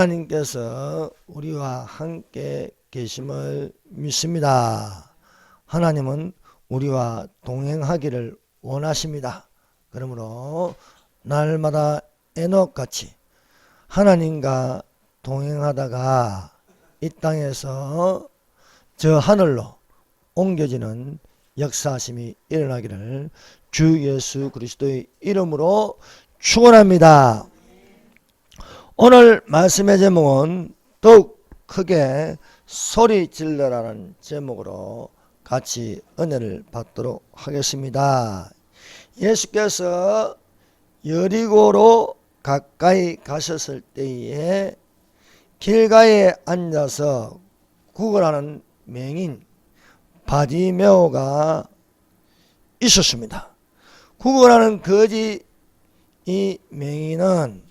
하나님께서 우리와 함께 계심을 믿습니다. 하나님은 우리와 동행하기를 원하십니다. 그러므로 날마다 에녹같이 하나님과 동행하다가 이 땅에서 저 하늘로 옮겨지는 역사하심이 일어나기를 주 예수 그리스도의 이름으로 축원합니다. 오늘 말씀의 제목은 더욱 크게 소리 질러라는 제목으로 같이 은혜를 받도록 하겠습니다. 예수께서 여리고로 가까이 가셨을 때에 길가에 앉아서 구걸하는 맹인 바디메오가 있었습니다. 구걸하는 거지 이 맹인은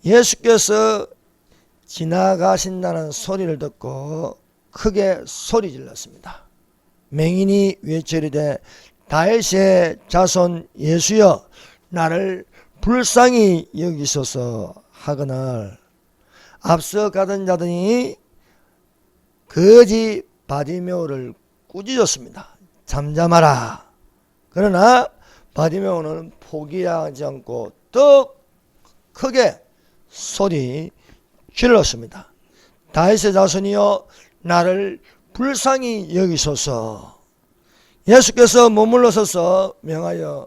예수께서 지나가신다는 소리를 듣고 크게 소리 질렀습니다. 맹인이 외치리되 다윗의 자손 예수여 나를 불쌍히 여기소서 하거늘 앞서 가던 자들이 거지 바디메오를 꾸짖었습니다. 잠잠하라. 그러나 바디메오는 포기하지 않고 더 크게 소리 질렀습니다. 다윗의 자손이여 나를 불쌍히 여기소서. 예수께서 머물러 서서 명하여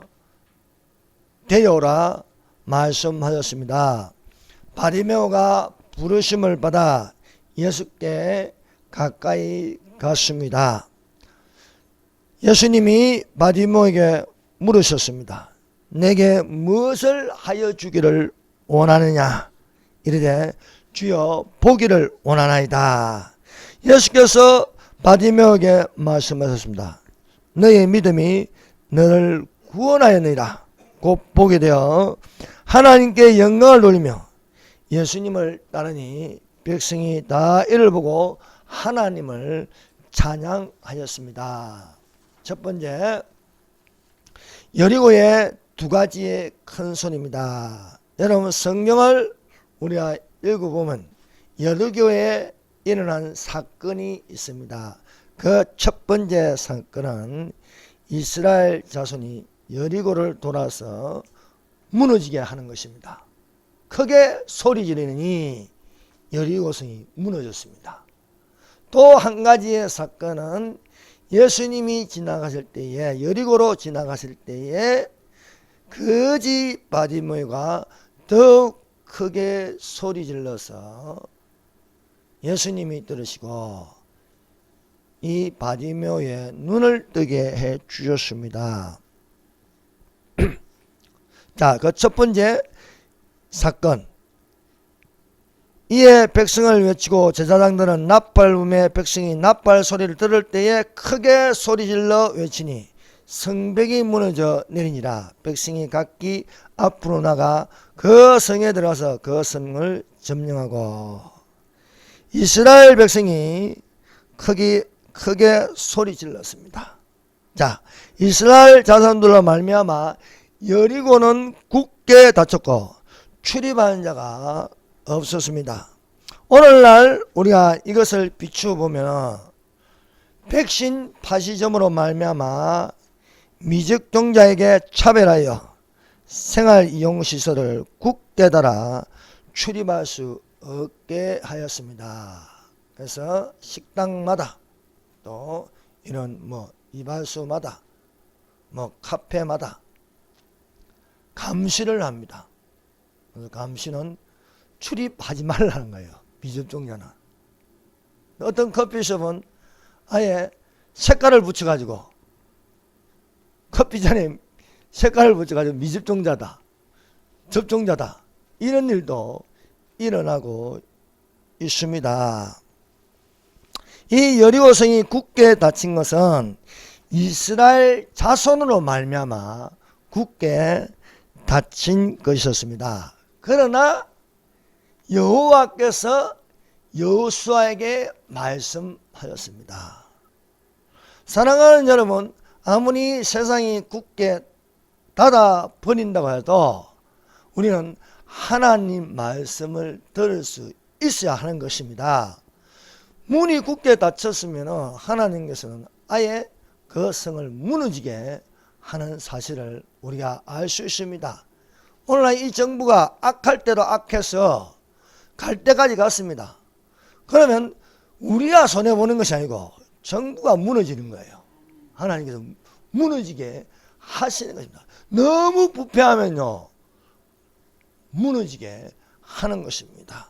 데려오라 말씀하셨습니다. 바디메오가 부르심을 받아 예수께 가까이 갔습니다. 예수님이 바디메오에게 물으셨습니다. 내게 무엇을 하여 주기를 원하느냐? 이르되 주여 보기를 원하나이다. 예수께서 바디메오에게 말씀하셨습니다. 너의 믿음이 너를 구원하였느니라. 곧 보게 되어 하나님께 영광을 돌리며 예수님을 따르니 백성이 다 이를 보고 하나님을 찬양하였습니다. 첫 번째, 여리고의 두 가지의 큰 손입니다. 여러분 성경을 우리가 읽어보면 여리고에 일어난 사건이 있습니다. 그 첫 번째 사건은 이스라엘 자손이 여리고를 돌아서 무너지게 하는 것입니다. 크게 소리 지르니 여리고성이 무너졌습니다. 또 한 가지의 사건은 예수님이 지나가실 때에 여리고로 지나가실 때에 거지 바디메오가 더욱 크게 소리 질러서 예수님이 들으시고 이 바디메오의 눈을 뜨게 해 주셨습니다. 자, 그 첫 번째 사건. 이에 백성을 외치고 제사장들은 나팔음에 백성이 나팔 소리를 들을 때에 크게 소리질러 외치니 성벽이 무너져 내리니라. 백성이 각기 앞으로 나가 그 성에 들어가서 그 성을 점령하고 이스라엘 백성이 크게 소리 질렀습니다. 자, 이스라엘 자손들로 말미암아 여리고는 굳게 닫혔고 출입하는 자가 없었습니다. 오늘날 우리가 이것을 비추어 보면 백신 파시점으로 말미암아 미적종자에게 차별하여 생활이용시설을 굳게 달아 출입할 수 없게 하였습니다. 그래서 식당마다 또 이런 이발소마다 카페마다 감시를 합니다. 그래서 감시는 출입하지 말라는 거예요. 미접종자는. 어떤 커피숍은 아예 색깔을 붙여가지고 커피잔에 색깔을 붙여가지고 미접종자다, 접종자다, 이런 일도 일어나고 있습니다. 이 여리고성이 굳게 닫힌 것은 이스라엘 자손으로 말미암아 굳게 닫힌 것이었습니다. 그러나 여호와께서 여호수아에게 말씀하였습니다. 사랑하는 여러분, 아무리 세상이 굳게 닫아 버린다고 해도 우리는 하나님 말씀을 들을 수 있어야 하는 것입니다. 문이 굳게 닫혔으면 하나님께서는 아예 그 성을 무너지게 하는 사실을 우리가 알 수 있습니다. 오늘날 이 정부가 악할 때도 악해서 갈 때까지 갔습니다. 그러면 우리가 손해보는 것이 아니고 정부가 무너지는 거예요. 하나님께서 무너지게 하시는 것입니다. 너무 부패하면요 무너지게 하는 것입니다.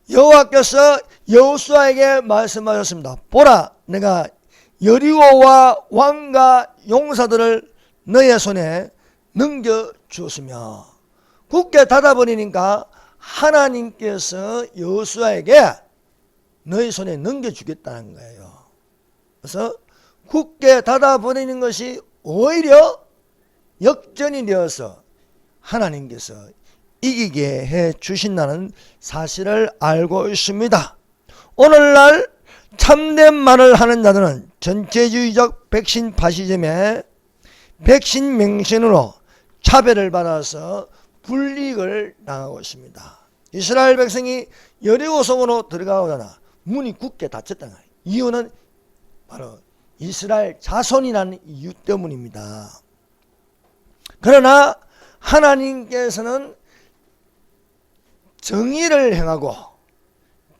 여호와께서 여호수아에게 말씀하셨습니다. 보라, 내가 여리고와 왕과 용사들을 너의 손에 넘겨주었으며, 굳게 닫아버리니까 하나님께서 여호수아에게 너의 손에 넘겨주겠다는 거예요. 그래서 굳게 닫아버리는 것이 오히려 역전이 되어서 하나님께서 이기게 해 주신다는 사실을 알고 있습니다. 오늘날 참된 말을 하는 자들은 전체주의적 백신 파시즘에 백신 맹신으로 차별을 받아서 불이익을 당하고 있습니다. 이스라엘 백성이 여리고 성으로 들어가오다가 문이 굳게 닫혔다는 거예요. 이유는 바로 이스라엘 자손이라는 이유 때문입니다. 그러나 하나님께서는 정의를 행하고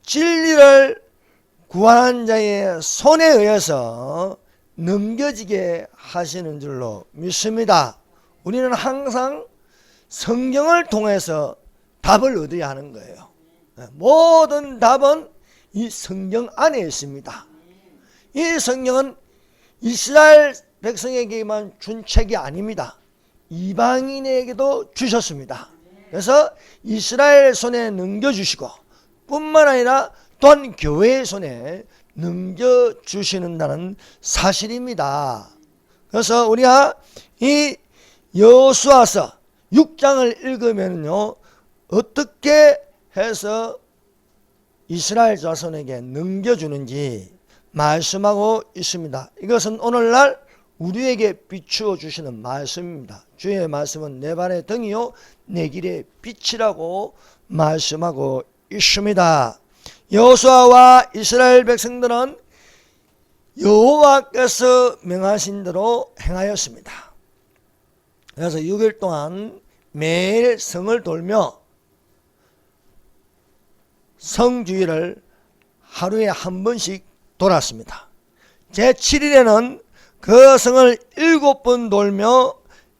진리를 구하는 자의 손에 의해서 넘겨지게 하시는 줄로 믿습니다. 우리는 항상 성경을 통해서 답을 얻어야 하는 거예요. 모든 답은 이 성경 안에 있습니다. 이 성경은 이스라엘 백성에게만 준 책이 아닙니다. 이방인에게도 주셨습니다. 그래서 이스라엘 손에 넘겨주시고 뿐만 아니라 또한 교회의 손에 넘겨주시는다는 사실입니다. 그래서 우리가 이 여호수아서 6장을 읽으면요 어떻게 해서 이스라엘 자손에게 넘겨주는지 말씀하고 있습니다. 이것은 오늘날 우리에게 비추어 주시는 말씀입니다. 주의 말씀은 내 발의 등이요 내 길의 빛이라고 말씀하고 있습니다. 여호수아와 이스라엘 백성들은 여호와께서 명하신 대로 행하였습니다. 그래서 6일 동안 매일 성을 돌며 성주일을 하루에 한 번씩 돌았습니다. 제7일에는 그 성을 7번 돌며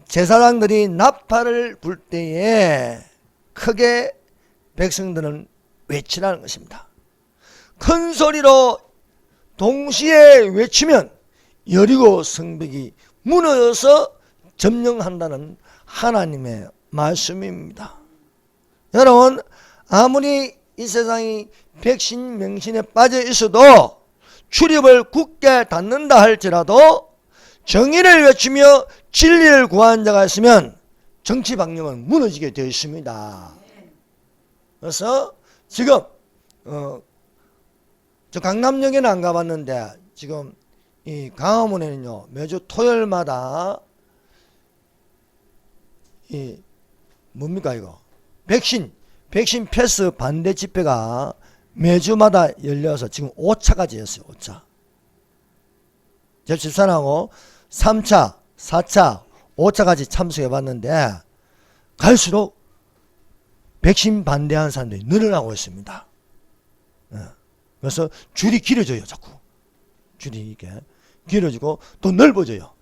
제사장들이 나팔을 불 때에 크게 백성들은 외치라는 것입니다. 큰 소리로 동시에 외치면 여리고 성벽이 무너져서 점령한다는 하나님의 말씀입니다. 여러분, 아무리 이 세상이 백신 명신에 빠져 있어도 출입을 굳게 닫는다 할지라도 정의를 외치며 진리를 구하는 자가 있으면 정치 방향은 무너지게 되어 있습니다. 그래서 지금 저 강남역에는 안 가봤는데 지금 이 광화문에는요 매주 토요일마다 이 뭡니까 이거 백신 패스 반대 집회가 매주마다 열려서 지금 5차까지 했어요. 5차. 제 집사람하고 3차, 4차, 5차까지 참석해봤는데 갈수록 백신 반대하는 사람들이 늘어나고 있습니다. 그래서 줄이 길어져요. 자꾸. 줄이 이렇게 길어지고 또 넓어져요.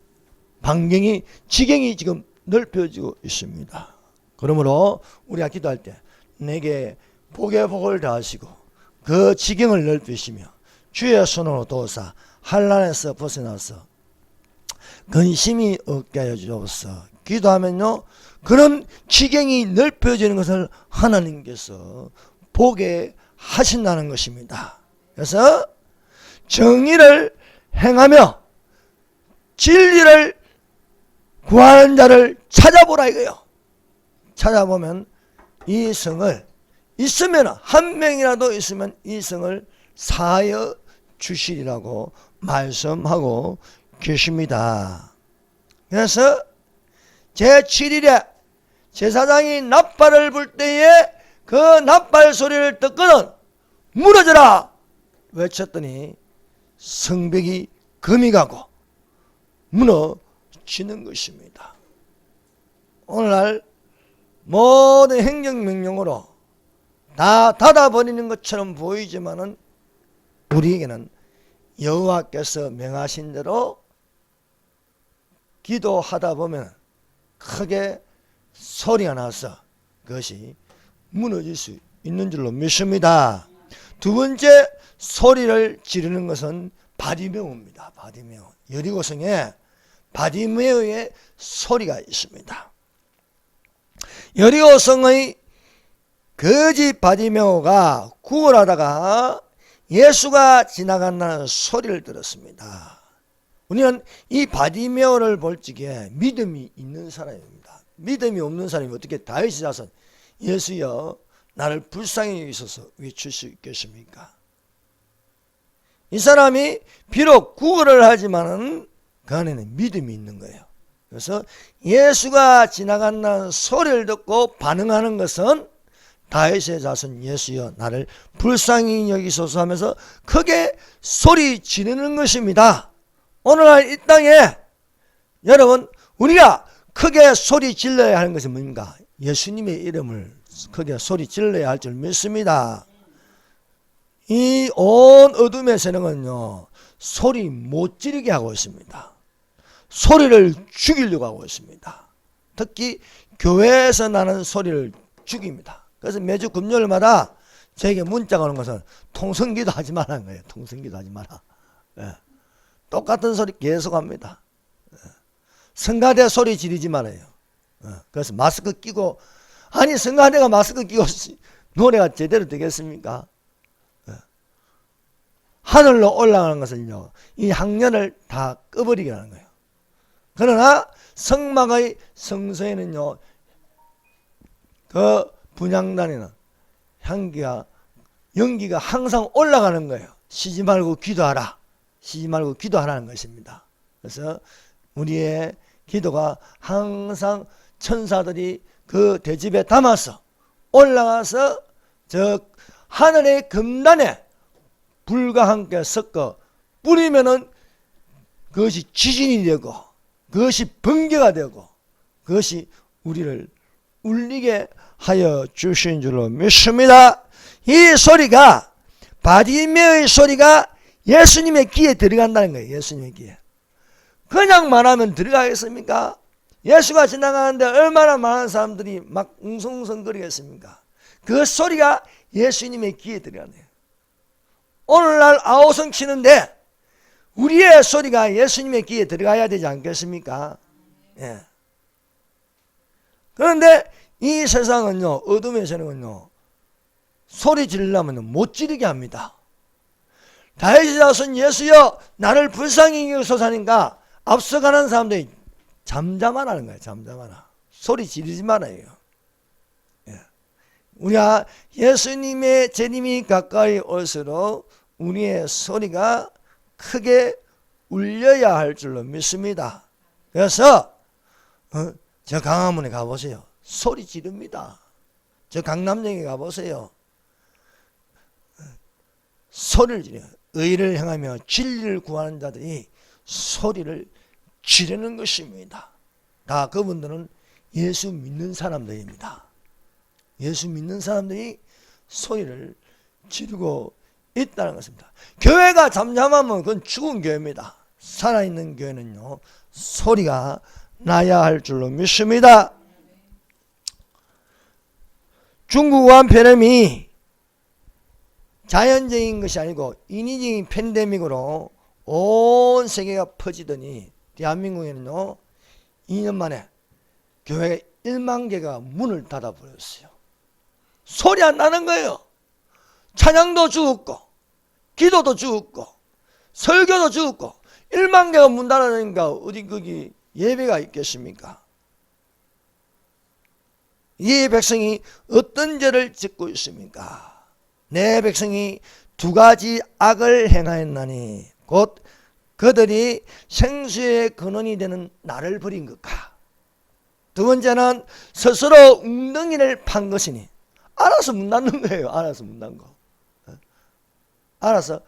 반경이 지경이 지금 넓혀지고 있습니다. 그러므로 우리가 기도할 때 내게 복의 복을 다하시고 그 지경을 넓히시며 주의 손으로 도우사 환난에서 벗어나서 근심이 없게 하여 주옵소서. 기도하면요 그런 지경이 넓혀지는 것을 하나님께서 보게 하신다는 것입니다. 그래서 정의를 행하며 진리를 구하는 자를 찾아보라 이거예요. 찾아보면 이 성을 있으면 한 명이라도 있으면 이 성을 사하여 주시리라고 말씀하고 계십니다. 그래서 제7일에 제사장이 나팔을 불 때에 그 나팔 소리를 듣고는 무너져라 외쳤더니 성벽이 금이 가고 무너지는 것입니다. 오늘날 모든 행정명령으로 다 닫아버리는 것처럼 보이지만은 우리에게는 여호와께서 명하신 대로 기도하다 보면 크게 소리가 나서 그것이 무너질 수 있는 줄로 믿습니다. 두 번째 소리를 지르는 것은 바디메오입니다. 바디메오. 여리고성에 바디메오의 소리가 있습니다. 여리고성의 거지 바디메오가 구걸하다가 예수가 지나간다는 소리를 들었습니다. 우리는 이 바디메오를 볼 적에 믿음이 있는 사람입니다. 믿음이 없는 사람이 어떻게 다윗의 자손 예수여 나를 불쌍히 여기소서 외칠 수 있겠습니까? 이 사람이 비록 구걸을 하지만은 그 안에는 믿음이 있는 거예요. 그래서 예수가 지나간다는 소리를 듣고 반응하는 것은 다윗의 자손 예수여 나를 불쌍히 여기소서 하면서 크게 소리 지르는 것입니다. 오늘날 이 땅에 여러분 우리가 크게 소리 질러야 하는 것은 뭡니까? 예수님의 이름을 크게 소리 질러야 할 줄 믿습니다. 이 온 어둠의 세력은요 소리 못 지르게 하고 있습니다. 소리를 죽이려고 하고 있습니다. 특히 교회에서 나는 소리를 죽입니다. 그래서 매주 금요일마다 저에게 문자가 오는 것은 통성기도 하지 말라는 거예요. 통성기도 하지 마라. 예. 똑같은 소리 계속 합니다. 예. 성가대 소리 지르지 말아요. 예. 그래서 마스크 끼고 아니 성가대가 마스크 끼고 노래가 제대로 되겠습니까? 예. 하늘로 올라가는 것은요 이 학년을 다 꺼버리게 하는 거예요. 그러나 성막의 성소에는요 그 분향단에는 향기가 연기가 항상 올라가는 거예요. 쉬지 말고 기도하라. 쉬지 말고 기도하라는 것입니다. 그래서 우리의 기도가 항상 천사들이 그 대집에 담아서 올라가서 저 하늘의 금단에 불과 함께 섞어 뿌리면은 그것이 지진이 되고 그것이 번개가 되고 그것이 우리를 울리게 하여 주신 줄로 믿습니다. 이 소리가 바디메오의 소리가 예수님의 귀에 들어간다는 거예요. 예수님의 귀에. 그냥 말하면 들어가겠습니까? 예수가 지나가는데 얼마나 많은 사람들이 막 웅성웅성거리겠습니까? 그 소리가 예수님의 귀에 들어가네요. 오늘날 아우성 치는데 우리의 소리가 예수님의 귀에 들어가야 되지 않겠습니까? 예. 그런데 이 세상은요 어둠의 세력은요 소리 지르려면 못 지르게 합니다. 다윗의 자손 예수여 나를 불쌍히 여기소서 하니까 앞서가는 사람들이 잠잠하라는 거예요. 잠잠하라. 소리 지르지 말아요. 예. 우리가 예수님의 재림이 가까이 올수록 우리의 소리가 크게 울려야 할 줄로 믿습니다. 그래서 저 강화문에 가보세요. 소리 지릅니다. 저 강남역에 가보세요. 소리를 지르요. 의를 향하며 진리를 구하는 자들이 소리를 지르는 것입니다. 다 그분들은 예수 믿는 사람들입니다. 예수 믿는 사람들이 소리를 지르고 있다는 것입니다. 교회가 잠잠하면 그건 죽은 교회입니다. 살아있는 교회는요 소리가 나야 할 줄로 믿습니다. 중국 우한폐렴이 자연적인 것이 아니고 인위적인 팬데믹으로 온 세계가 퍼지더니 대한민국에는요 2년 만에 교회 1만 개가 문을 닫아버렸어요. 소리 안 나는 거예요. 찬양도 죽었고 기도도 죽었고 설교도 죽었고 1만 개가 문 닫아놓으니까 어디 거기 예배가 있겠습니까? 이 백성이 어떤 죄를 짓고 있습니까? 내 백성이 두 가지 악을 행하였나니 곧 그들이 생수의 근원이 되는 나를 버린 것과 두 번째는 스스로 웅덩이를 판 것이니. 알아서 문 닫는 거예요. 알아서 문 닫는 거. 알아서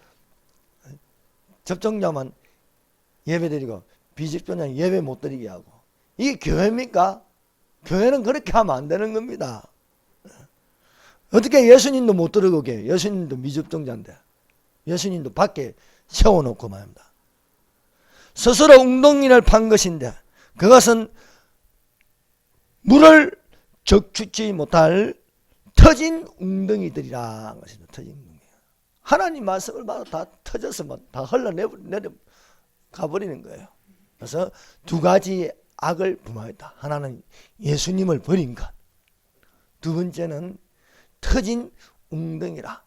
접종자만 예배 드리고 비접종자는 예배 못 드리게 하고. 이게 교회입니까? 교회는 그렇게 하면 안 되는 겁니다. 어떻게 예수님도 못 들어오게, 예수님도 미접종자인데 예수님도 밖에 세워놓고 말입니다. 스스로 웅덩이를 판 것인데 그것은 물을 적축지 못할 터진 웅덩이들이라 것입니다. 터진 웅덩이. 하나님 말씀을 봐도 다 터져서 다 흘러내려 가버리는 거예요. 그래서 두 가지 악을 범하였다. 하나는 예수님을 버린 것. 두 번째는 터진 웅덩이라.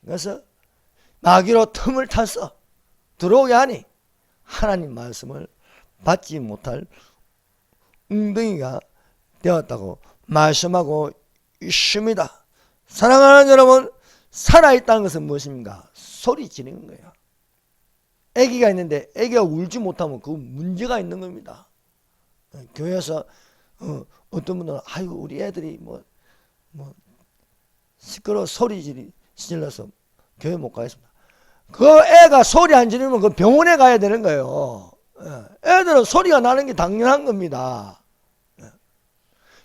그래서 마귀로 틈을 타서 들어오게 하니 하나님 말씀을 받지 못할 웅덩이가 되었다고 말씀하고 있습니다. 사랑하는 여러분, 살아있다는 것은 무엇입니까? 소리 지르는 거예요. 아기가 있는데 아기가 울지 못하면 그 문제가 있는 겁니다. 교회에서 어떤 분들은 아이고 우리 애들이 뭐 시끄러워 소리 질러서 교회 못 가겠습니다. 그 애가 소리 안 지르면 그 병원에 가야 되는 거예요. 애들은 소리가 나는 게 당연한 겁니다.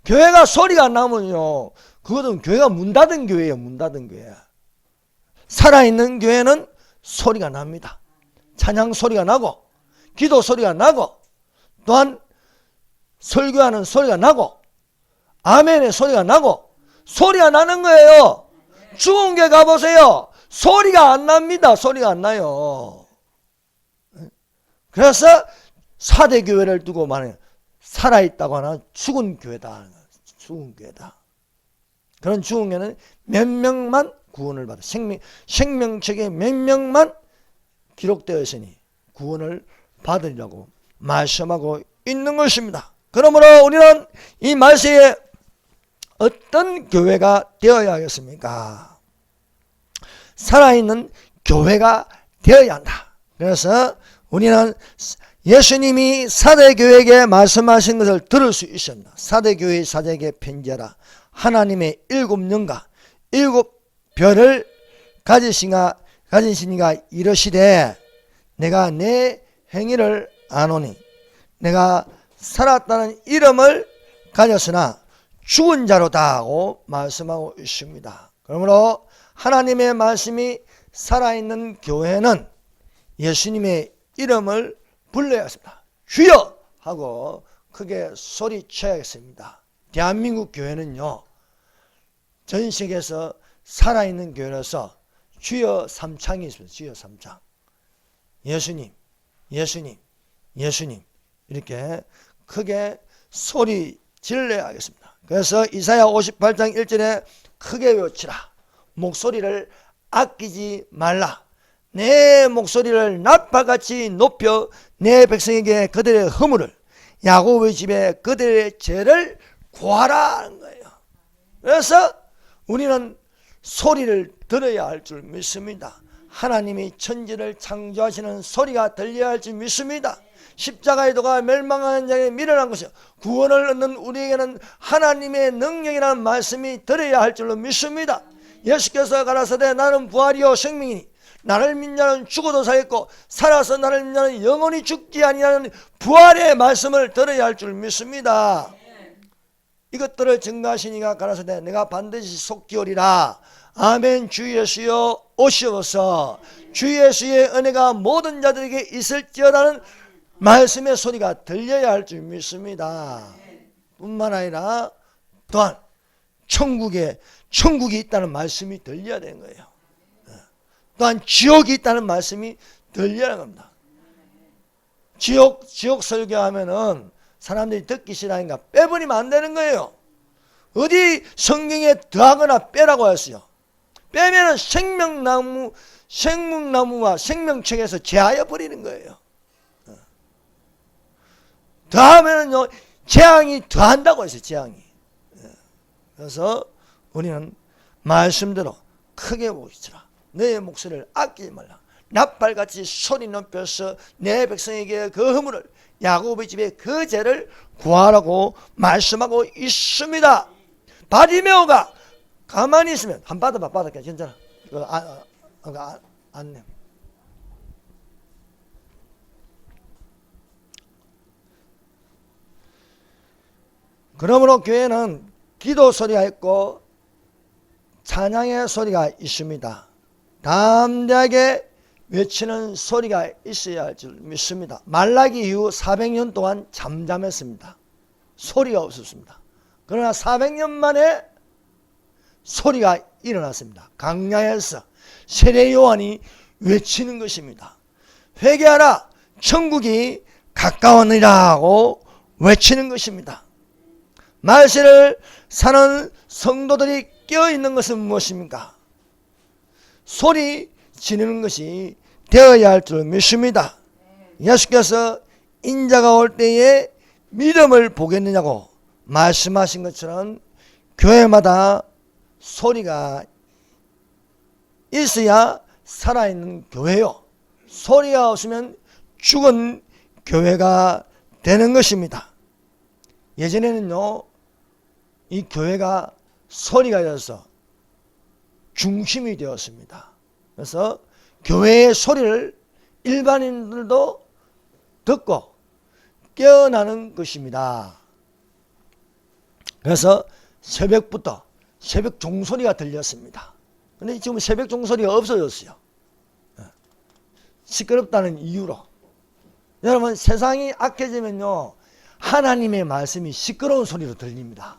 교회가 소리가 안 나면요, 그것은 교회가 문 닫은 교회예요. 문 닫은 교회. 살아있는 교회는 소리가 납니다. 찬양 소리가 나고 기도 소리가 나고 또한 설교하는 소리가 나고 아멘의 소리가 나고 소리가 나는 거예요. 죽은 게 가보세요. 소리가 안 납니다. 소리가 안 나요. 그래서 4대 교회를 두고 말해요. 살아있다고 하나 죽은 교회다. 죽은 교회다. 그런 죽은 교회는 몇 명만 구원을 받아. 생명책에 몇 명만 기록되어 있으니 구원을 받으리라고 말씀하고 있는 것입니다. 그러므로 우리는 이 말세에 어떤 교회가 되어야 하겠습니까? 살아있는 교회가 되어야 한다. 그래서 우리는 예수님이 사대교회에게 말씀하신 것을 들을 수 있었나. 사대교회 사제에게 편지하라. 하나님의 7영과 7별을 가지시니가 이르시되 내가 내 행위를 아노니 내가 살았다는 이름을 가졌으나 죽은 자로다 하고 말씀하고 있습니다. 그러므로 하나님의 말씀이 살아있는 교회는 예수님의 이름을 불러야 했습니다. 주여 하고 크게 소리쳐야겠습니다. 대한민국 교회는요, 전 세계에서 살아있는 교회로서 주여 삼창이 있습니다. 주여 삼창. 예수님, 예수님, 예수님 이렇게 크게 소리 질러야 하겠습니다. 그래서 이사야 58장 1절에 크게 외치라. 목소리를 아끼지 말라. 내 목소리를 나팔같이 높여 내 백성에게 그들의 허물을 야곱의 집에 그들의 죄를 구하라 하는 거예요. 그래서 우리는 소리를 들어야 할 줄 믿습니다. 하나님이 천지를 창조하시는 소리가 들려야 할 줄 믿습니다. 십자가의 도가 멸망하는 자에게 미련한 것이요 구원을 얻는 우리에게는 하나님의 능력이라는 말씀이 들어야 할 줄로 믿습니다. 예수께서 가라사대 나는 부활이요 생명이니 나를 믿는 자는 죽어도 살겠고 살아서 나를 믿는 자는 영원히 죽지 아니하는 부활의 말씀을 들어야 할 줄 믿습니다. 이것들을 증거하시니가 가라사대 내가 반드시 속기오리라. 아멘. 주 예수여 오시옵소서. 주 예수의 은혜가 모든 자들에게 있을지어다는 말씀의 소리가 들려야 할 줄 믿습니다. 뿐만 아니라 또한 천국이 있다는 말씀이 들려야 되는 거예요. 또한 지옥이 있다는 말씀이 들려야 합니다. 지옥 설교하면은 사람들이 듣기 싫어하니까 빼버리면 안 되는 거예요. 어디 성경에 더하거나 빼라고 했어요. 빼면은 생명나무와 생명책에서 제하여 버리는 거예요. 더하면은요, 재앙이 더한다고 했어요, 재앙이. 그래서 우리는 말씀대로 크게 외치라. 너의 목소리를 아끼지 말라. 낫발같이 소리 높여서 내 백성에게 그 허물을, 야곱의 집에 그 죄를 구하라고 말씀하고 있습니다. 바리메오가 가만히 있으면, 한 받아봐. 괜찮아. 이거 안 내. 그러므로 교회는 기도 소리가 있고 찬양의 소리가 있습니다. 담대하게 외치는 소리가 있어야 할 줄 믿습니다. 말라기 이후 400년 동안 잠잠했습니다. 소리가 없었습니다. 그러나 400년 만에 소리가 일어났습니다. 강야에서 세례 요한이 외치는 것입니다. 회개하라, 천국이 가까웠느니라 하고 외치는 것입니다. 말세를 사는 성도들이 깨어있는 것은 무엇입니까? 소리 지르는 것이 되어야 할 줄 믿습니다. 예수께서 인자가 올 때에 믿음을 보겠느냐고 말씀하신 것처럼 교회마다 소리가 있어야 살아있는 교회요, 소리가 없으면 죽은 교회가 되는 것입니다. 예전에는요, 이 교회가 소리가 되어서 중심이 되었습니다. 그래서 교회의 소리를 일반인들도 듣고 깨어나는 것입니다. 그래서 새벽부터 새벽 종소리가 들렸습니다. 그런데 지금 새벽 종소리가 없어졌어요. 시끄럽다는 이유로. 여러분, 세상이 악해지면요, 하나님의 말씀이 시끄러운 소리로 들립니다.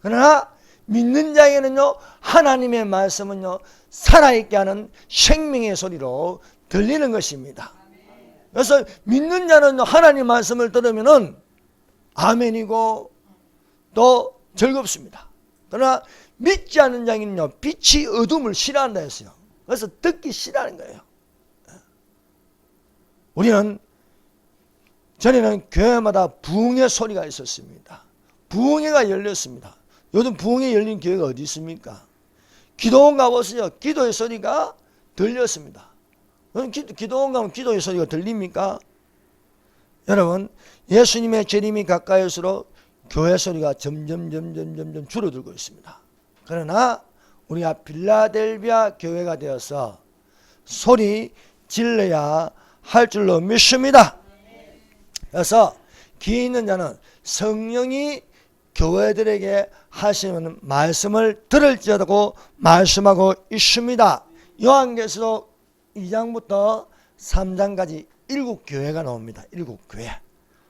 그러나 믿는 자에게는요, 하나님의 말씀은요, 살아있게 하는 생명의 소리로 들리는 것입니다. 그래서 믿는 자는 하나님 말씀을 들으면은 아멘이고 또 즐겁습니다. 그러나 믿지 않는 자에게는요, 빛이 어둠을 싫어한다 했어요. 그래서 듣기 싫어하는 거예요. 우리는 전에는 교회마다 부흥의 소리가 있었습니다. 부흥회가 열렸습니다. 요즘 부흥회 열린 교회가 어디 있습니까? 기도원 가보세요. 기도의 소리가 들렸습니다. 기도원 가면 기도의 소리가 들립니까? 여러분, 예수님의 재림이 가까이 올수록 교회 소리가 점점 줄어들고 있습니다. 그러나 우리가 빌라델비아 교회가 되어서 소리 질러야 할 줄로 믿습니다. 그래서 귀 있는 자는 성령이 교회들에게 하시는 말씀을 들을지어다고 말씀하고 있습니다. 요한계시록 2장부터 3장까지 7교회가 나옵니다. 7교회.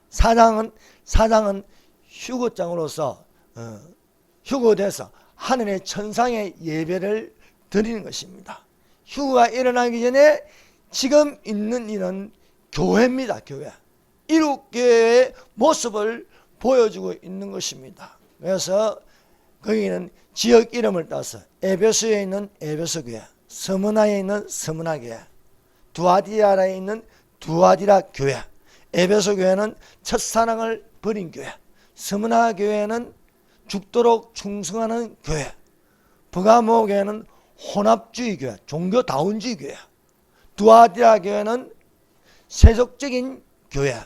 4장은 휴거장으로서 휴거돼서 하늘의 천상의 예배를 드리는 것입니다. 휴거가 일어나기 전에 지금 있는 일은 교회입니다. 교회. 7교회의 모습을 보여주고 있는 것입니다. 그래서 거기는 지역 이름을 따서 에베소에 있는 에베소교회, 스무나에 있는 스무나교회, 두아디라에 있는 두아디라 교회, 에베소교회는 첫사랑을 버린 교회, 스무나교회는 죽도록 충성하는 교회, 버가모교회는 혼합주의 교회, 종교다운주의 교회, 두아디라 교회는 세속적인 교회,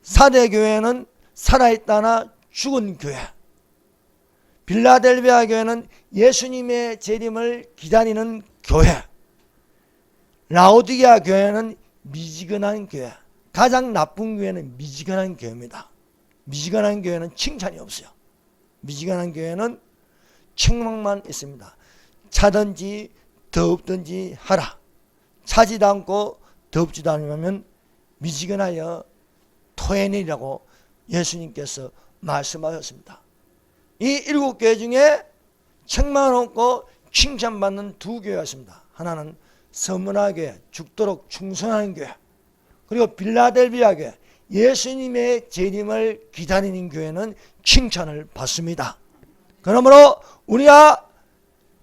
사대교회는 살아있다나 죽은 교회, 빌라델비아 교회는 예수님의 재림을 기다리는 교회, 라오디게아 교회는 미지근한 교회. 가장 나쁜 교회는 미지근한 교회입니다. 미지근한 교회는 칭찬이 없어요. 미지근한 교회는 책망만 있습니다. 차든지 덥든지 하라. 차지도 않고 덥지도 않으면 미지근하여 토해내리라고 예수님께서 말씀하셨습니다. 이 7교회 중에 책망을 얻고 칭찬받는 2교회가 있습니다. 하나는 서문화교회, 죽도록 충성하는 교회, 그리고 빌라델비아 교회, 예수님의 재림을 기다리는 교회는 칭찬을 받습니다. 그러므로 우리가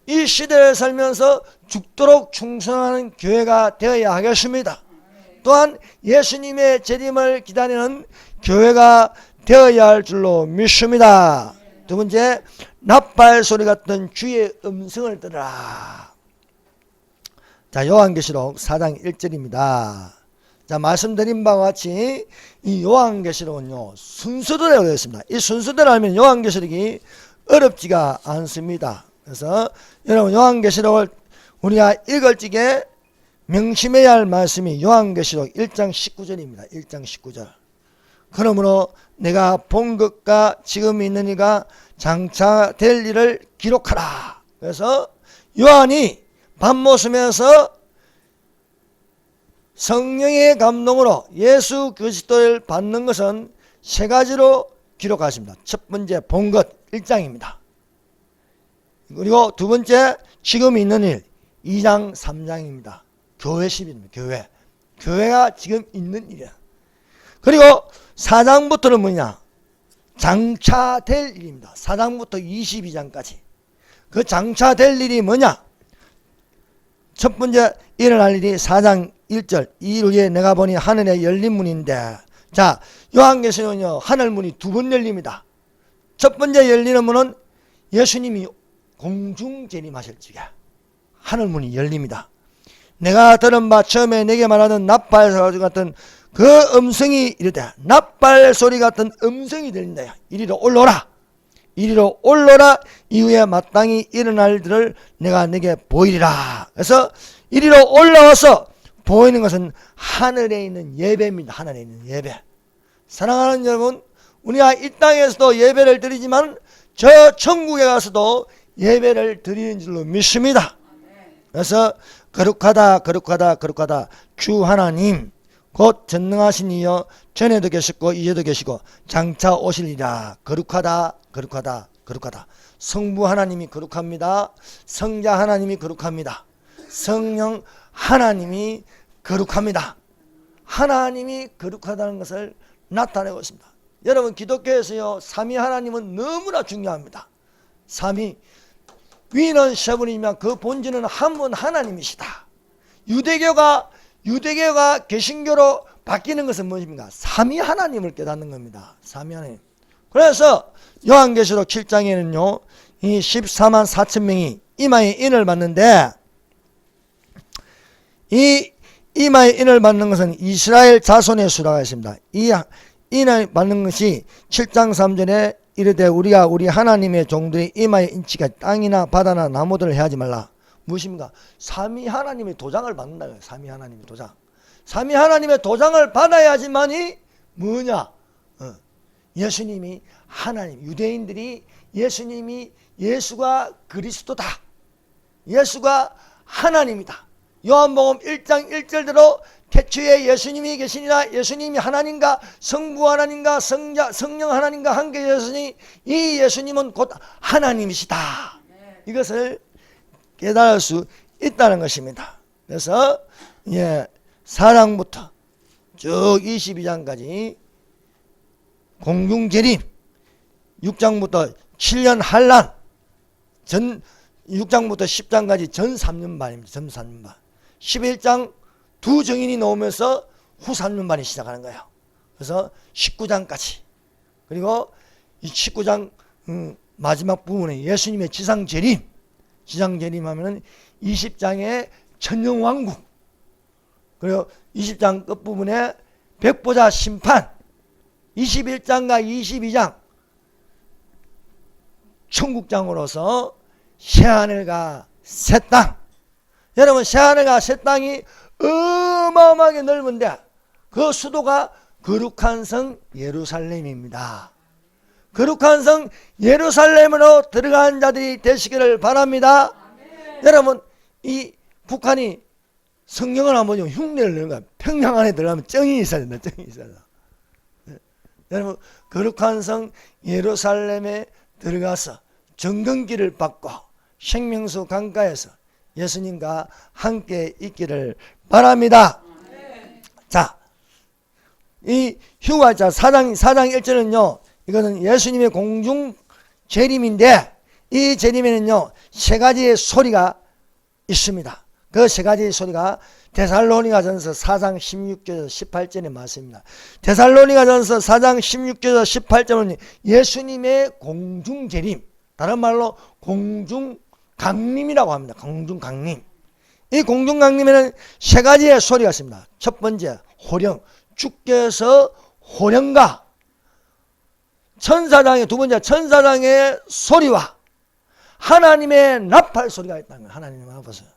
이 시대에 살면서 죽도록 충성하는 교회가 되어야 하겠습니다. 또한 예수님의 재림을 기다리는 교회가 되어야 할 줄로 믿습니다. 두 번째, 낫발 소리 같은 주의 음성을 들으라. 자, 요한계시록 4장 1절입니다. 자, 말씀드린 바와 같이 이 요한계시록은요, 순서대로 되어 있습니다. 이 순서대로 하면 요한계시록이 어렵지가 않습니다. 그래서 여러분, 요한계시록을 우리가 읽을 적에 명심해야 할 말씀이 요한계시록 1장 19절입니다. 1장 19절. 그러므로 내가 본 것과 지금 있는 이가 장차 될 일을 기록하라. 그래서 요한이 밤모섬에서 성령의 감동으로 예수 그리스도를 받는 것은 세 가지로 기록하십니다. 첫 번째 본 것 1장입니다. 그리고 두 번째 지금 있는 일 2장 3장입니다. 교회 시비입니다. 교회가 지금 있는 일이야. 그리고 4장부터는 뭐냐? 장차 될 일입니다. 4장부터 22장까지. 그 장차 될 일이 뭐냐? 첫 번째 일어날 일이 4장 1절. 이 일 후에 내가 보니 하늘에 열린 문인데, 자, 요한계시록은요, 하늘문이 두 번 열립니다. 첫 번째 열리는 문은 예수님이 공중 재림하실 적에 하늘문이 열립니다. 내가 들은 바 처음에 내게 말하던 납발 같은 그 음성이 이르되, 납발 소리 같은 음성이 들린다. 이리로 올라오라. 이리로 올라오라. 이후에 마땅히 일어날 일들을 내가 내게 보이리라. 그래서 이리로 올라와서 보이는 것은 하늘에 있는 예배입니다. 하늘에 있는 예배. 사랑하는 여러분, 우리가 이 땅에서도 예배를 드리지만 저 천국에 가서도 예배를 드리는 줄로 믿습니다. 그래서 거룩하다 거룩하다 거룩하다 주 하나님 곧 전능하신 이여 전에도 계셨고 이제도 계시고 장차 오시리라. 거룩하다 거룩하다 거룩하다. 성부 하나님이 거룩합니다. 성자 하나님이 거룩합니다. 성령 하나님이 거룩합니다. 하나님이 거룩하다는 것을 나타내고 있습니다. 여러분, 기독교에서요, 삼위 하나님은 너무나 중요합니다. 삼위, 위는 세 분이지만 그 본질은 한 분 하나님이시다. 유대교가 개신교로 바뀌는 것은 무엇입니까? 삼위 하나님을 깨닫는 겁니다. 삼위 하나님. 그래서 요한계시록 7장에는요, 이 14만 4천 명이 이마에 인을 받는데, 이 이마에 인을 받는 것은 이스라엘 자손의 수라가 있습니다. 이 인을 받는 것이 7장 3절에 이르되 우리가 우리 하나님의 종들의 이마에 인치가 땅이나 바다나 나무들을 해하지 말라. 무엇입니까? 삼위 하나님의 도장을 받는다. 삼위 하나님의 도장. 삼위 하나님의 도장을 받아야지만이 뭐냐? 예수님이 하나님, 유대인들이 예수가 그리스도다. 예수가 하나님이다. 요한복음 1장 1절대로 태초에 예수님이 계시니라. 예수님이 하나님과 성부 하나님과 성령 하나님과 함께 계시니 이 예수님은 곧 하나님이시다. 이것을 깨달을 수 있다는 것입니다. 그래서 4장부터 쭉 22장까지 공중재림, 6장부터 7년 환란, 6장부터 10장까지 전 3년반입니다. 전 3년반. 11장 두 증인이 나오면서 후 3년반이 시작하는 거예요. 그래서 19장까지. 그리고 이 19장 마지막 부분에 예수님의 지상재림 하면은 20장의 천년왕국, 그리고 20장 끝부분에 백보자 심판, 21장과 22장 천국장으로서 새하늘과 새 땅. 여러분, 새하늘과 새 땅이 어마어마하게 넓은데 그 수도가 거룩한 성 예루살렘입니다. 거룩한 성 예루살렘으로 들어간 자들이 되시기를 바랍니다. 여러분, 이 북한이 성경을 한번 흉내를 내는 거야. 평양 안에 들어가면 정이 있어야 된다. 정이 있어야 된다. 여러분, 거룩한 성 예루살렘에 들어가서 정금기를 받고 생명수 강가에서 예수님과 함께 있기를 바랍니다. 자, 이 휴가자 4장 1절은요, 이거는 예수님의 공중 재림인데, 이 재림에는요 세 가지의 소리가 있습니다. 그 세 가지의 소리가 데살로니가전서 4장 16절에서 18절의 말씀입니다. 데살로니가전서 4장 16절에서 18절은 예수님의 공중 재림, 다른 말로 공중 강림이라고 합니다. 공중 강림. 이 공중강림에는 세 가지의 소리가 있습니다. 첫 번째, 호령. 주께서 호령과 천사장의, 두 번째, 천사장의 소리와 하나님의 나팔 소리가 있다는 거예요. 하나님의 나팔 소리.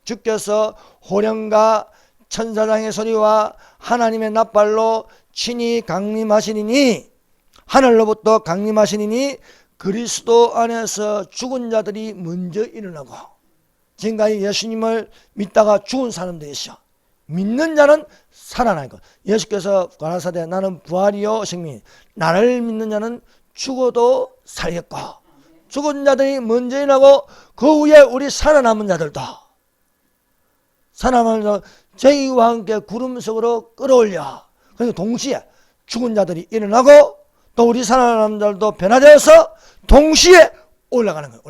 주께서 호령과 천사장의 소리와 하나님의 나팔로 친히 강림하시니니, 하늘로부터 강림하시니니 그리스도 안에서 죽은 자들이 먼저 일어나고, 지금까지 예수님을 믿다가 죽은 사람들이 있어. 믿는 자는 살아날 것. 예수께서 가라사대 나는 부활이요 생명이, 나를 믿는 자는 죽어도 살겠고, 죽은 자들이 먼저 일어나고 그 후에 우리 살아남은 자들도, 살아남은 자들도 저희와 함께 구름 속으로 끌어올려. 그래서 동시에 죽은 자들이 일어나고 또 우리 살아남은 자들도 변화되어서 동시에 올라가는 거예요.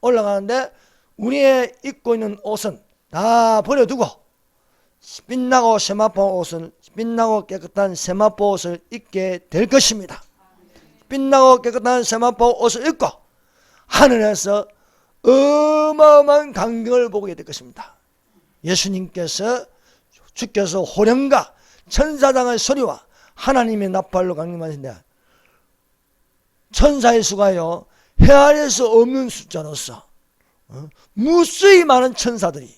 올라가는데 우리의 입고 있는 옷은 다 버려두고 빛나고 세마포 옷을, 빛나고 깨끗한 세마포 옷을 입게 될 것입니다. 빛나고 깨끗한 세마포 옷을 입고 하늘에서 어마어마한 광경을 보게 될 것입니다. 예수님께서, 주께서 호령과 천사장의 소리와 하나님의 나팔로 강림하신데, 천사의 수가요 헤아릴 수 없는 숫자로서 무수히 많은 천사들이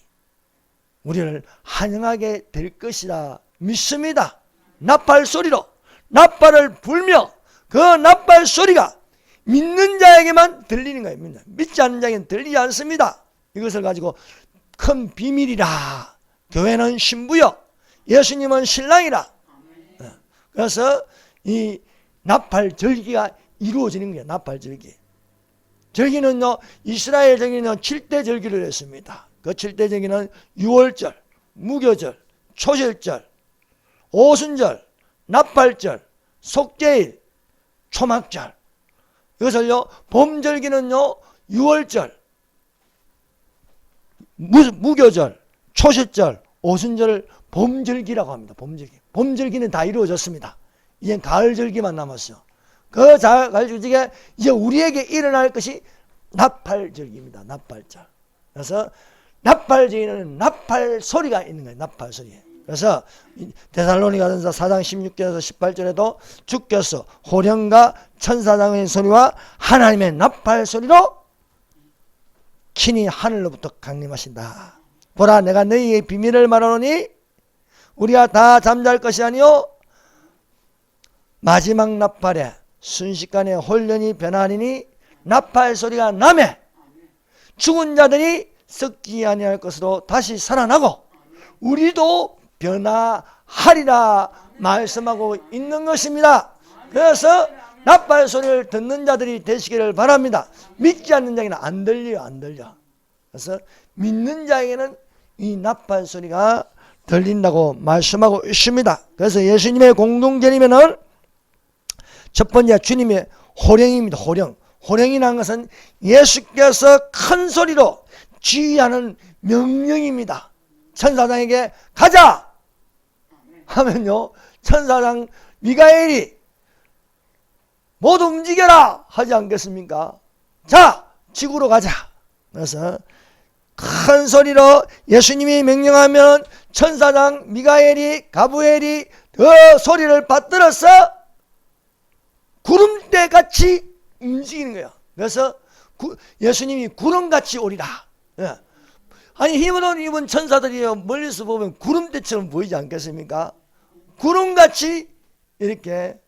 우리를 환영하게 될 것이라 믿습니다. 나팔 소리로 나팔을 불며 그 나팔 소리가 믿는 자에게만 들리는 거예요. 믿지 않는 자에게는 들리지 않습니다. 이것을 가지고 큰 비밀이라. 교회는 신부요, 예수님은 신랑이라. 그래서 이 나팔 절기가 이루어지는 거예요. 나팔 절기. 절기는요, 이스라엘 절기는 7대 절기를 했습니다. 그 7대 절기는 유월절, 무교절, 초실절, 오순절, 나팔절, 속죄일, 초막절. 이것을요, 봄절기는요, 유월절, 무교절, 초실절, 오순절을 봄절기라고 합니다. 봄절기. 봄절기는 다 이루어졌습니다. 이제 가을절기만 남았어요. 그 가을절기에 이제 우리에게 일어날 것이 나팔절기입니다. 나팔절. 그래서 나팔절기는 나팔 소리가 있는 거예요. 나팔 소리. 그래서 데살로니가전서 4장 16절에서 18절에도 주께서 호령과 천사장의 소리와 하나님의 나팔 소리로 친히 하늘로부터 강림하신다. 보라, 내가 너희의 비밀을 말하노니 우리가 다 잠잘 것이 아니요 마지막 나팔에 순식간에 혼련이 변하리니 나팔 소리가 나매 죽은 자들이 썩지 아니할 것으로 다시 살아나고 우리도 변화하리라 말씀하고 있는 것입니다. 그래서 나팔 소리를 듣는 자들이 되시기를 바랍니다. 믿지 않는 자에게는 안 들려. 그래서 믿는 자에게는 이 나팔 소리가 들린다고 말씀하고 있습니다. 그래서 예수님의 공동체이면은 첫 번째 주님의 호령입니다. 호령이라는 것은 예수께서 큰 소리로 지휘하는 명령입니다. 천사장에게 가자 하면요, 천사장 미가엘이 모두 움직여라 하지 않겠습니까? 자, 지구로 가자. 그래서 큰 소리로 예수님이 명령하면 천사장 미가엘이, 가브엘이 그 소리를 받들어서 구름대같이 움직이는 거예요. 그래서 예수님이 구름같이 오리라. 예. 아니, 힘을 입은 천사들이요, 멀리서 보면 구름대처럼 보이지 않겠습니까? 구름같이 이렇게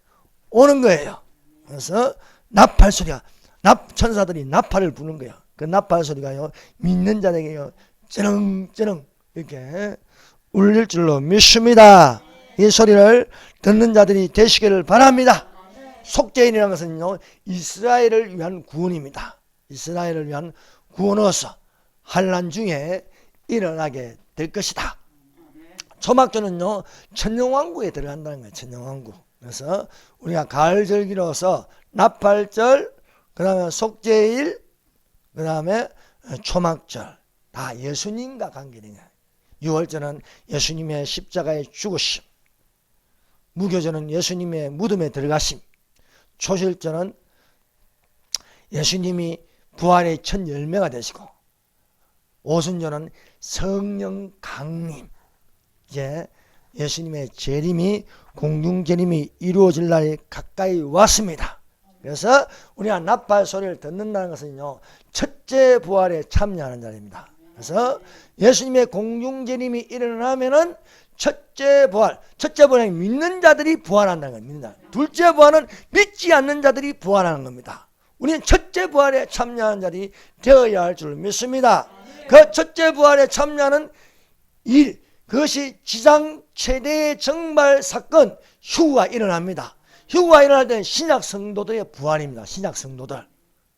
오는 거예요. 그래서 나팔 소리가, 천사들이 나팔을 부는 거예요. 그 나팔 소리가요, 믿는 자에게요, 쩌렁쩌렁 이렇게 울릴 줄로 믿습니다. 이 소리를 듣는 자들이 되시기를 바랍니다. 속죄인이라는 것은요, 이스라엘을 위한 구원입니다. 이스라엘을 위한 구원으로서 환난 중에 일어나게 될 것이다. 초막절은요, 천년왕국에 들어간다는 거예요. 천년왕국. 그래서 우리가 가을절기로서 나팔절, 그 다음에 속죄일, 그 다음에 초막절, 다 예수님과 관계되는 거예요. 유월절은 예수님의 십자가에 죽으심, 무교절은 예수님의 무덤에 들어가심, 초실절은 예수님이 부활의 첫 열매가 되시고, 오순절은 성령 강림, 이제 예수님의 재림이 공중 재림이 이루어질 날이 가까이 왔습니다. 그래서 우리가 나팔 소리를 듣는다는 것은요, 첫째 부활에 참여하는 자리입니다. 그래서 예수님의 공중 재림이 일어나면은 첫째 부활은 믿는 자들이 부활한다는 거예요. 믿는 자. 둘째 부활은 믿지 않는 자들이 부활하는 겁니다. 우리는 첫째 부활에 참여하는 자들이 되어야 할 줄 믿습니다. 그 첫째 부활에 참여하는 일, 그것이 지상 최대의 정말 사건, 휴가 일어납니다. 휴가 일어날 때는 신약 성도들의 부활입니다. 신약 성도들.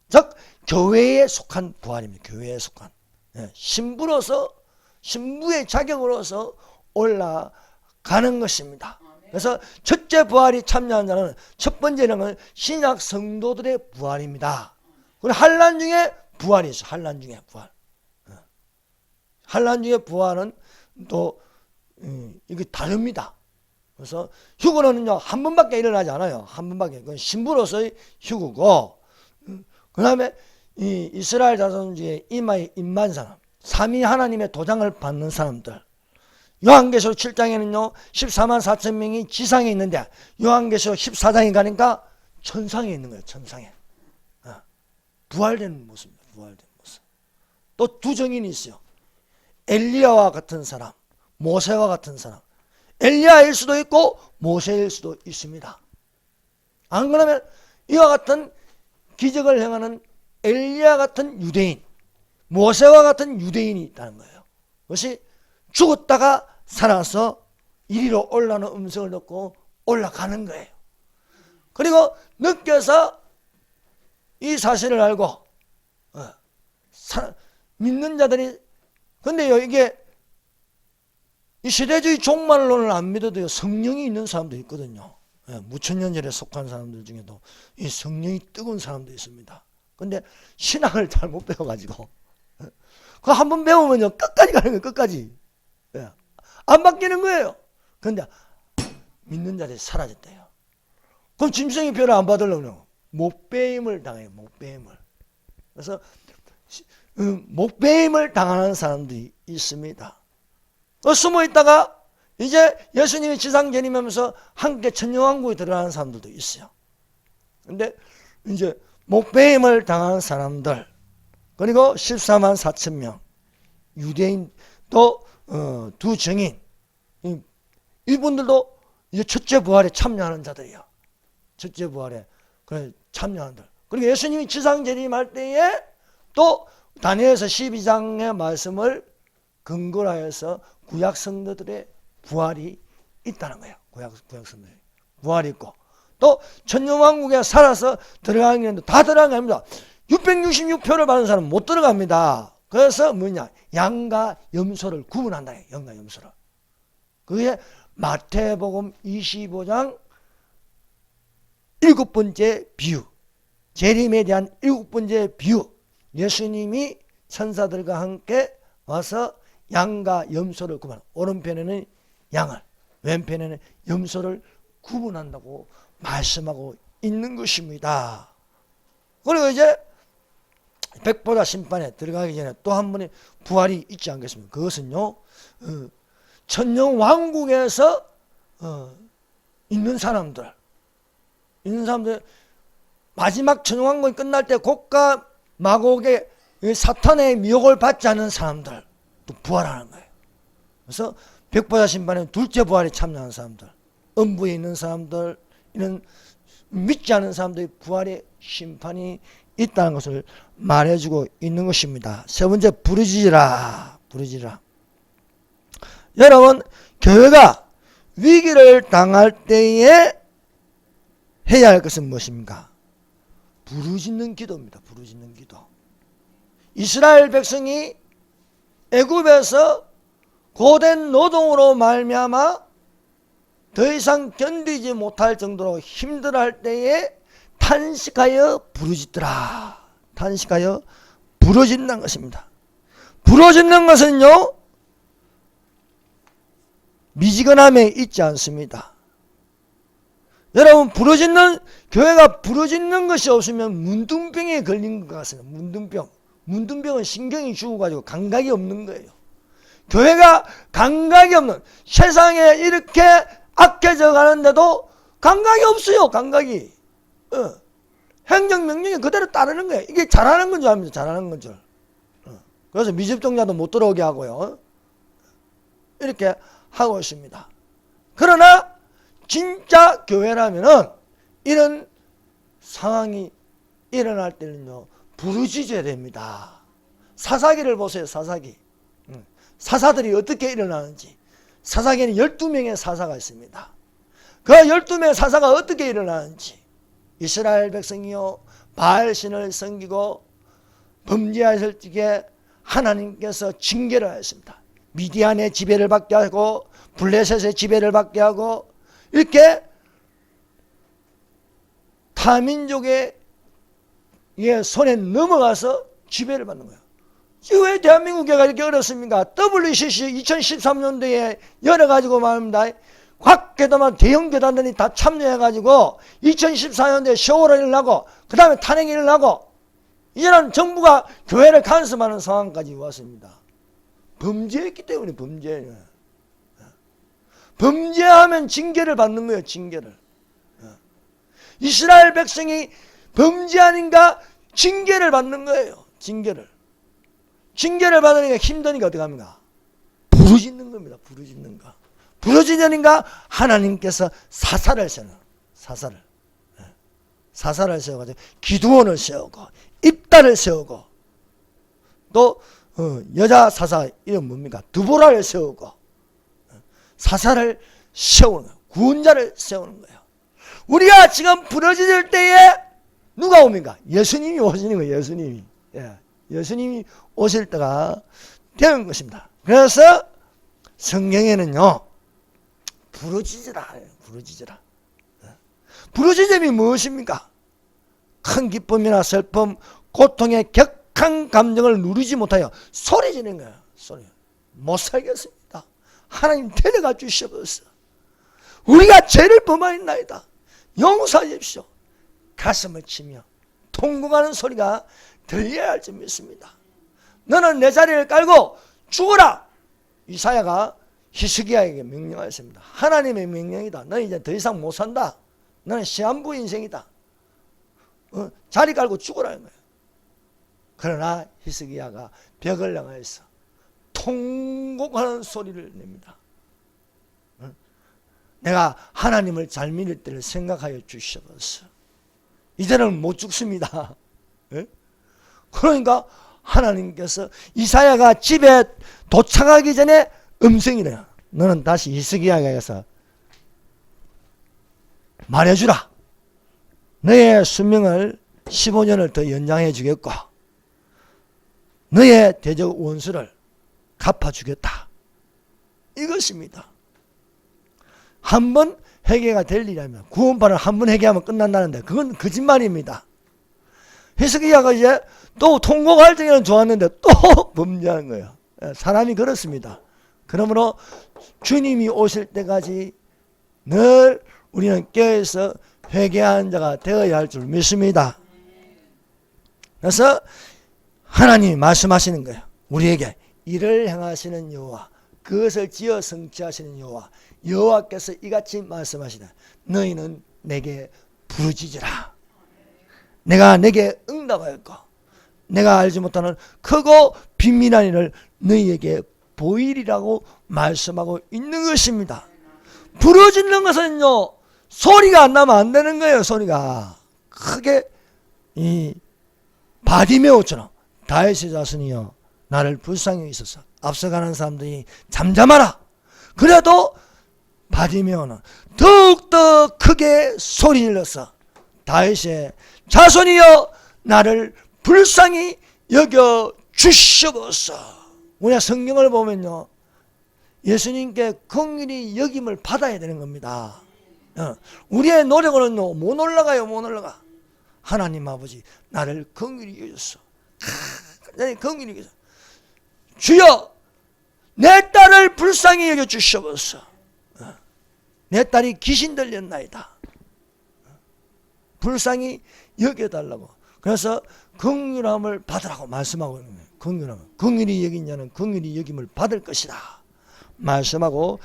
즉, 교회에 속한 부활입니다. 교회에 속한. 신부로서, 신부의 자격으로서 올라가는 것입니다. 그래서 첫째 부활이 참여한 자는 첫 번째는 신약 성도들의 부활입니다. 그리고 환난 중에 부활이 있어요. 환난 중에 부활. 환난 중에 부활은 또 이게 다릅니다. 그래서 휴거는요 한 번밖에 일어나지 않아요. 한 번밖에. 그건 신부로서의 휴거고, 그 다음에 이 이스라엘 자손 중에 이마에 임한 사람, 삼위 하나님의 도장을 받는 사람들. 요한계시록 7장에는요 14만 4천 명이 지상에 있는데, 요한계시록 14장에 가니까 천상에 있는 거예요. 천상에. 부활된 모습입니다. 부활된 모습. 또 두 정인이 있어요. 엘리야와 같은 사람, 모세와 같은 사람. 엘리야일 수도 있고 모세일 수도 있습니다. 안 그러면 이와 같은 기적을 행하는 엘리야 같은 유대인, 모세와 같은 유대인이 있다는 거예요. 그것이 죽었다가 살아서 이리로 올라오는 음성을 듣고 올라가는 거예요. 그리고 느껴서 이 사실을 알고 믿는 자들이, 근데요 이게 이 시대주의 종말론을 안 믿어도요 성령이 있는 사람도 있거든요. 무천년절에 속한 사람들 중에도 이 성령이 뜨거운 사람도 있습니다. 근데 신앙을 잘 못 배워가지고 그거 한번 배우면요 끝까지 가는 거예요. 끝까지. 안 바뀌는 거예요. 근데 믿는 자들이 사라졌대요. 그럼 짐승의 표를 안 받으려고 목배임을 당해요. 목배임을. 그래서 목배임을 당하는 사람들이 있습니다. 숨어 있다가 이제 예수님이 지상 재림하면서 함께 천년왕국에 들어가는 사람들도 있어요. 근데 이제 목배임을 당한 사람들, 그리고 14만 4천 명 유대인, 또 두 정인, 이분들도 이제 첫째 부활에 참여하는 자들이요. 첫째 부활에 참여하는 들. 그리고 예수님이 지상 재림할 때에 또 다니엘서 12장의 말씀을 근거로 하여서 구약 성도들의 부활이 있다는 거예요. 구약 성도들의 부활이 있고, 또 천년왕국에 살아서 들어가는 게 있는데 다 들어간 게 아닙니다. 666표를 받은 사람은 못 들어갑니다. 그래서 뭐냐, 양과 염소를 구분한다. 양과 염소를. 그게 마태복음 25장 7번째 비유, 재림에 대한 7번째 비유. 예수님이 천사들과 함께 와서 양과 염소를 구분, 오른편에는 양을, 왼편에는 염소를 구분한다고 말씀하고 있는 것입니다. 그리고 이제 백보자 심판에 들어가기 전에 또 한 번의 부활이 있지 않겠습니까? 그것은요 천년 왕국에서 있는 사람들 마지막 천년 왕국이 끝날 때 곡과 마곡의 사탄의 미혹을 받지 않는 사람들 또 부활하는 거예요. 그래서 백보자 심판에 둘째 부활에 참여하는 사람들, 음부에 있는 사람들, 이런 믿지 않는 사람들의 부활의 심판이 있다는 것을 말해주고 있는 것입니다. 세 번째, 부르짖으라. 여러분, 교회가 위기를 당할 때에 해야 할 것은 무엇입니까? 부르짖는 기도입니다. 부르짖는 기도. 이스라엘 백성이 애굽에서 고된 노동으로 말미암아 더 이상 견디지 못할 정도로 힘들어할 때에 탄식하여 부르짖더라. 탄식하여 부르짖는 것입니다. 부르짖는 것은요 미지근함에 있지 않습니다. 여러분, 부르짖는, 교회가 부르짖는 것이 없으면 문둥병에 걸린 것 같습니다. 문둥병. 문둥병은 신경이 죽어가지고 감각이 없는 거예요. 교회가 감각이 없는, 세상에 이렇게 악해져 가는데도 감각이 없어요. 감각이. 행정명령에 그대로 따르는 거예요. 이게 잘하는 건 줄 압니다. 잘하는 건 줄. 그래서 미접종자도 못 들어오게 하고요. 이렇게 하고 있습니다. 그러나 진짜 교회라면은 이런 상황이 일어날 때는요, 부르짖어야 됩니다. 사사기를 보세요. 사사기. 사사들이 어떻게 일어나는지. 사사기에는 12명의 사사가 있습니다. 그 12명의 사사가 어떻게 일어나는지. 이스라엘 백성이요, 바알신을 섬기고 범죄하실 적에 하나님께서 징계를 하였습니다. 미디안의 지배를 받게 하고 블레셋의 지배를 받게 하고 이렇게 타민족의 손에 넘어가서 지배를 받는 거예요. 왜 대한민국 교회가 이렇게 어렵습니까? WCC 2013년도에 열어가지고 말입니다. 각 교단만 대형 교단들이 다 참여해가지고 2014년도에 세월호 일어나고 그 다음에 탄핵이 일어나고 이제는 정부가 교회를 간섭하는 상황까지 왔습니다. 범죄했기 때문에 범죄하면 징계를 받는 거예요. 징계를. 이스라엘 백성이 범죄하니까 징계를 받는 거예요. 징계를 받으니까 힘드니까 어떻게 합니까? 부르짖는 겁니다. 부르짖으니까 하나님께서 사사를 세우는, 사사를 세워가지고 기드온을 세우고 입다를 세우고 또 여자 사사 이름 뭡니까? 드보라를 세우고 사사를 세우는 거예요. 구원자를 세우는 거예요. 우리가 지금 부르짖을 때에 누가 옵니까? 예수님이 오시는 거예요. 예수님이. 예수님이 오실 때가 되는 것입니다. 그래서 성경에는요, 부르짖으라. 부르짖음이 무엇입니까? 큰 기쁨이나 슬픔, 고통의 격한 감정을 누리지 못하여 소리 지르는 거예요. 소리. 못 살겠습니다. 하나님 데려가 주시옵소서. 우리가 죄를 범하였나이다. 용서해 주십시오. 가슴을 치며 통곡하는 소리가 들려야 할 줄 믿습니다. 너는 내 자리를 깔고 죽어라. 이사야가 히스기야에게 명령하였습니다. 하나님의 명령이다. 너는 이제 더 이상 못 산다. 너는 시한부 인생이다. 자리 깔고 죽으라는 거예요. 그러나 히스기야가 벽을 향하여서 통곡하는 소리를 냅니다. 내가 하나님을 잘 믿을 때를 생각하여 주시옵소서. 이제는 못 죽습니다. 그러니까 하나님께서 이사야가 집에 도착하기 전에 음성이래요. 너는 다시 히스기야에게서 말해주라. 너의 수명을 15년을 더 연장해 주겠고 너의 대적 원수를 갚아주겠다. 이것입니다. 한번 회개가 될 일이라면 구원판을 한번 회개하면 끝난다는데 그건 거짓말입니다. 히스기야가 이제 또 통곡할 때는 좋았는데 또 범죄하는 거예요. 사람이 그렇습니다. 그러므로 주님이 오실 때까지 늘 우리는 깨어서 회개하는 자가 되어야 할 줄 믿습니다. 그래서 하나님이 말씀하시는 거예요. 우리에게 이를 행하시는 여호와, 그것을 지어 성취하시는 여호와, 여호와께서 이같이 말씀하시다. 너희는 내게 부르짖으라. 내가 내게 응답하였고 내가 알지 못하는 크고 비밀한 일을 너희에게 보이리라고 말씀하고 있는 것입니다. 부르짖는 것은요, 소리가 안 나면 안 되는 거예요. 소리가 크게 이 바디메오처럼 다윗의 자손이여 나를 불쌍히 여기소서. 앞서가는 사람들이 잠잠하라. 그래도 바디메오는 더욱더 크게 소리 질러서 다윗의 자손이여 나를 불쌍히 여겨 주시옵소서. 우리가 성경을 보면요, 예수님께 긍휼히 여김을 받아야 되는 겁니다. 우리의 노력으로는 못 올라가요. 못 올라가. 하나님 아버지 나를 긍휼히 여기소서. 긍휼히 여기소서. 주여 내 딸을 불쌍히 여겨 주시옵소서. 내 딸이 귀신 들렸나이다. 불쌍히 여겨달라고. 그래서 긍휼함을 받으라고 말씀하고 있는 거예요. 긍휼함을. 긍휼히 여긴 자는 긍휼히 여김을 받을 것이다 말씀하고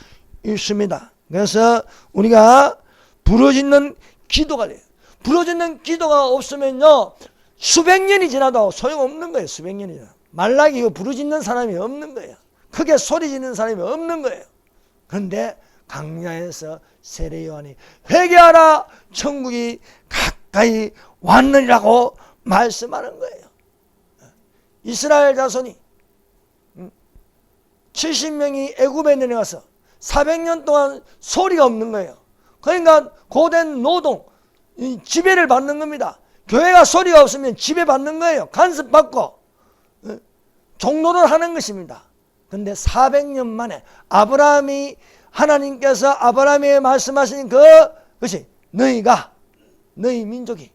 있습니다. 그래서 우리가 부르짖는 기도가 돼요. 부르짖는 기도가 없으면요 수백 년이 지나도 소용없는 거예요. 수백 년이 지나도. 말라기 이거 부르짖는 사람이 없는 거예요. 크게 소리 지르는 사람이 없는 거예요. 그런데 강야에서 세례 요한이 회개하라 천국이 가까이 왔느니라고 말씀하는 거예요. 이스라엘 자손이 70명이 애굽에 내려가서 400년 동안 소리가 없는 거예요. 그러니까 고된 노동, 지배를 받는 겁니다. 교회가 소리가 없으면 지배받는 거예요. 간섭받고 종노를 하는 것입니다. 그런데 400년 만에 하나님께서 아브라함에게 말씀하신 그것이 너희 민족이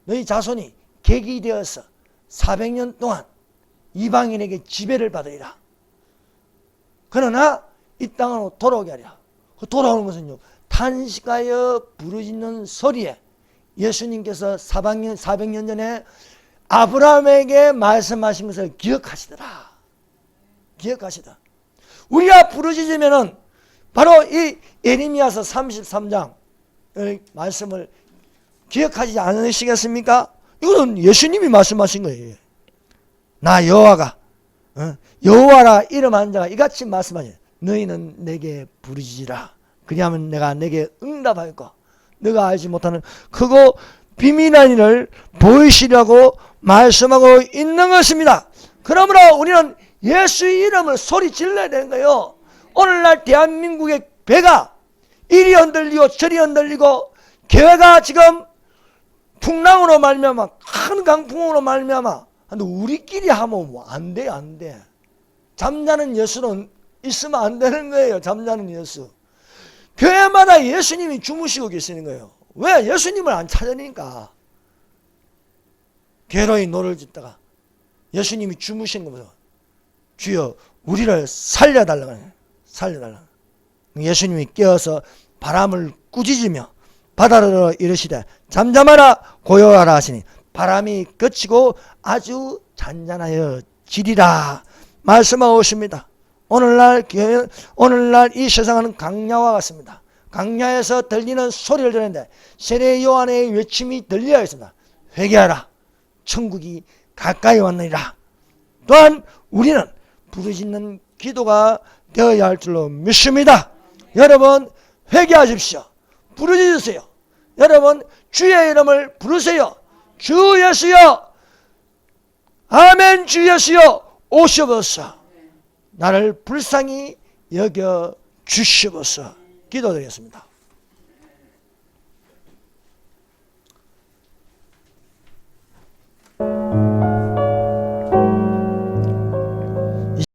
너희 자손이 객이 되어서 400년 동안 이방인에게 지배를 받으리라. 그러나 이 땅으로 돌아오게 하리라. 그 돌아오는 것은요 탄식하여 부르짖는 소리에 예수님께서 400년 전에 아브라함에게 말씀하신 것을 기억하시더라. 우리가 부르짖으면은 바로 이 예레미야서 33장 말씀을 기억하지 않으시겠습니까? 이거는 예수님이 말씀하신 거예요. 나 여호와가 여호와라 이름한 자가 이같이 말씀하니 너희는 내게 부르짖으라. 그리하면 내가 내게 응답할 거. 너가 알지 못하는 크고 비밀한 일을 보이시려고 말씀하고 있는 것입니다. 그러므로 우리는 예수의 이름을 소리 질러야 되는 거예요. 오늘날 대한민국의 배가 이리 흔들리고 저리 흔들리고 교회가 지금 풍랑으로 말미암아 큰 강풍으로 말미암아 근데 우리끼리 하면 안 돼. 잠자는 예수는 있으면 안 되는 거예요. 잠자는 예수. 교회마다 예수님이 주무시고 계시는 거예요. 왜? 예수님을 안 찾으니까. 괴로이 노를 짓다가 예수님이 주무시는 거죠. 주여 우리를 살려달라고 해요. 살려달라. 예수님이 깨어서 바람을 꾸짖으며 바다로 이르시되 잠잠하라 고요하라 하시니 바람이 그치고 아주 잔잔하여 지리라 말씀하고 있습니다. 오늘날 이 세상은 강야와 같습니다. 강야에서 들리는 소리를 들었는데 세례 요한의 외침이 들려야 했습니다. 회개하라 천국이 가까이 왔느니라. 또한 우리는 부르짖는 기도가 되어야 할 줄로 믿습니다. 여러분 회개하십시오. 부르짖으세요. 여러분 주의 이름을 부르세요. 주 예수여 아멘 주 예수여 오셔보소. 나를 불쌍히 여겨 주시옵소서. 기도드리겠습니다.